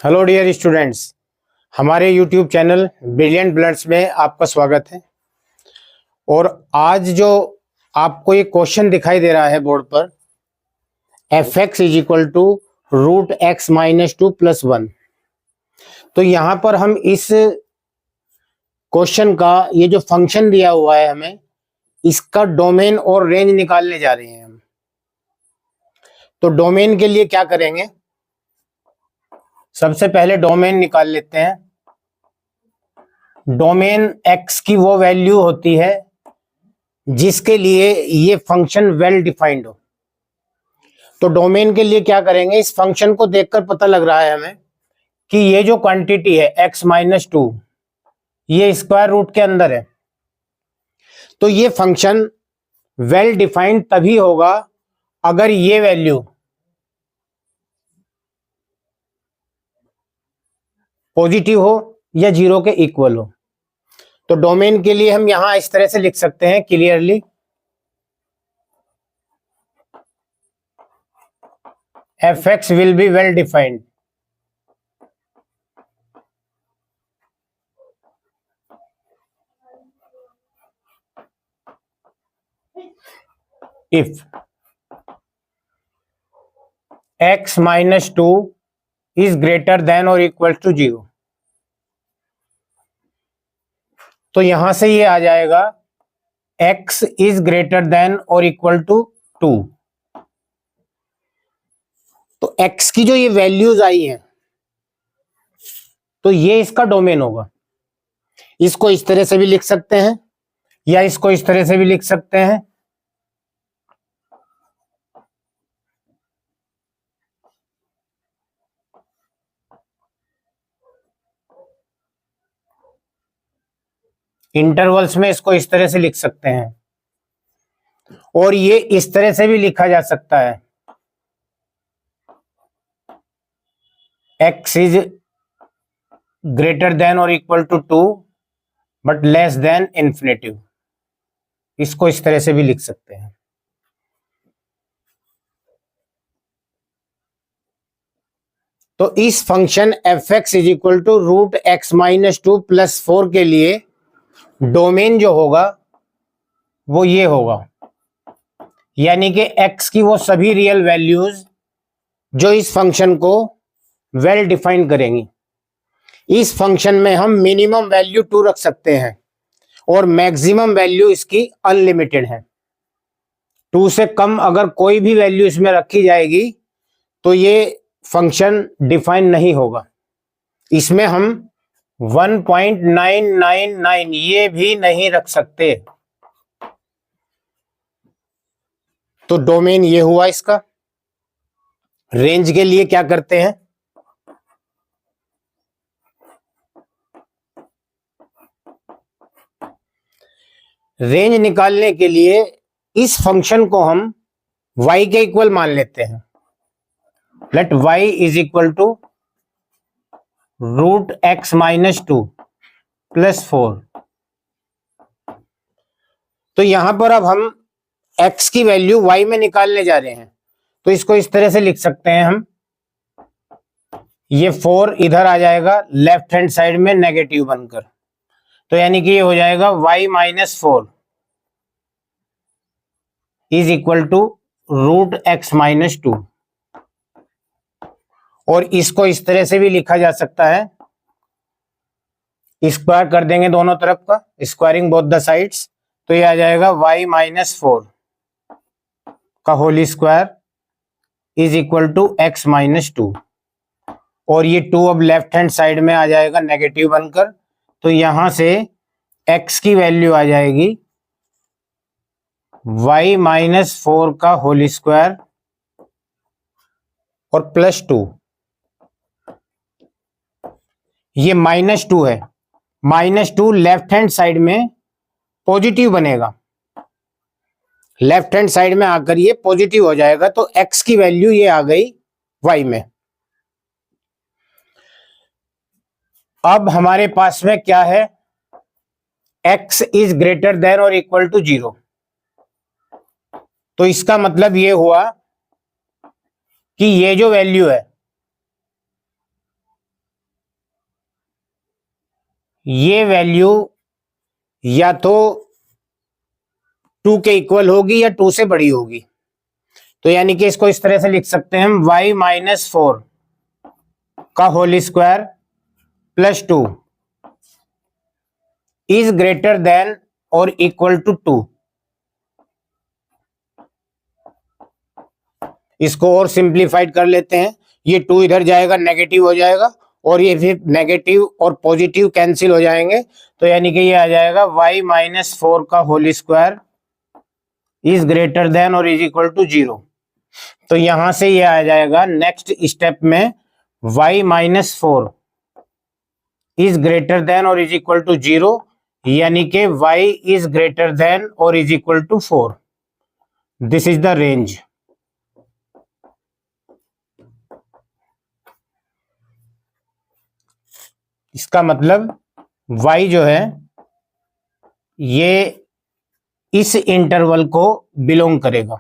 Hello dear students, हमारे YouTube channel brilliant bloods में आपका स्वागत है। और आज जो आपको ये क्वेश्चन दिखाई दे रहा है बोर्ड पर, F X is equal to root X minus two plus one. तो यहाँ पर हम इस क्वेश्चन का ये जो फंक्शन दिया हुआ है हमें, इसका डोमेन और रेंज निकालने जा रहे हैं हम। तो डोमेन के लिए क्या करेंगे, सबसे पहले डोमेन निकाल लेते हैं। डोमेन x की वो वैल्यू होती है जिसके लिए ये फंक्शन वेल डिफाइंड हो। तो डोमेन के लिए क्या करेंगे, इस फंक्शन को देखकर पता लग रहा है हमें कि ये जो क्वांटिटी है x माइनस टू, ये स्क्वायर रूट के अंदर है। तो ये फंक्शन वेल डिफाइंड तभी होगा अगर ये वैल्यू पॉजिटिव हो या जीरो के इक्वल हो। तो डोमेन के लिए हम यहां इस तरह से लिख सकते हैं clearly, F x will be well defined if x minus 2 is greater than or equal to 0। तो यहां से ये आ जाएगा x is greater than or equal to 2। तो x की जो ये वैल्यूज आई हैं, तो ये इसका डोमेन होगा। इसको इस तरह से भी लिख सकते हैं या इसको इस तरह से भी लिख सकते हैं। इंटरवल्स में इसको इस तरह से लिख सकते हैं, और ये इस तरह से भी लिखा जा सकता है, x इज ग्रेटर देन और equal to 2 but less than infinitive. इसको इस तरह से भी लिख सकते हैं। तो इस function F X is equal to root X minus two plus 4 के लिए डोमेन जो होगा वो ये होगा, यानी कि x की वो सभी रियल वैल्यूज जो इस फंक्शन को वेल डिफाइन करेंगी। इस फंक्शन में हम मिनिमम वैल्यू 2 रख सकते हैं और मैक्सिमम वैल्यू इसकी अनलिमिटेड है। 2 से कम अगर कोई भी वैल्यू इसमें रखी जाएगी तो ये फंक्शन डिफाइन नहीं होगा। इसमें हम 1.999 ये भी नहीं रख सकते। तो डोमेन ये हुआ इसका। रेंज के लिए क्या करते हैं, रेंज निकालने के लिए इस फंक्शन को हम y के इक्वल मान लेते हैं। Let y is equal to root X minus two plus 4। तो यहां पर अब हम x की वैल्यू y में निकालने जा रहे हैं। तो इसको इस तरह से लिख सकते हैं हम, ये 4 इधर आ जाएगा लेफ्ट हैंड साइड में नेगेटिव बनकर। तो यानी कि ये हो जाएगा y minus 4 is equal to root X minus two. और इसको इस तरह से भी लिखा जा सकता है, स्क्वायर कर देंगे दोनों तरफ का, स्क्वायरिंग बोथ द साइड्स। तो ये आ जाएगा y माइनस 4 का whole square is equal to x minus 2। और ये 2 अब लेफ्ट हैंड साइड में आ जाएगा नेगेटिव बनकर। तो यहां से x की वैल्यू आ जाएगी y माइनस 4 का होल स्क्वायर और प्लस 2। ये माइनस 2 है, माइनस 2 लेफ्ट हैंड साइड में पॉजिटिव बनेगा, लेफ्ट हैंड साइड में आकर ये पॉजिटिव हो जाएगा। तो x की वैल्यू ये आ गई y में। अब हमारे पास में क्या है, x इज ग्रेटर देन और इक्वल टू 0। तो इसका मतलब ये हुआ कि ये जो वैल्यू है ये वैल्यू या तो 2 के इक्वल होगी या 2 से बड़ी होगी। तो यानी कि इसको इस तरह से लिख सकते हैं हम y माइनस 4 का whole square plus 2 is greater than और इक्वल टू 2। इसको और सिंप्लीफाइड कर लेते हैं, ये 2 इधर जाएगा नेगेटिव हो जाएगा और ये फिर नेगेटिव और पॉजिटिव कैंसिल हो जाएंगे। तो यानी कि ये आ जाएगा y माइनस 4 का whole square is greater than और इज इक्वल टू 0। तो यहां से ये आ जाएगा नेक्स्ट स्टेप में y minus 4 is greater than और इज इक्वल टू 0, यानी कि y इज ग्रेटर देन और is equal to 4। This is the range. इसका मतलब y जो है ये इस इंटरवल को बिलोंग करेगा।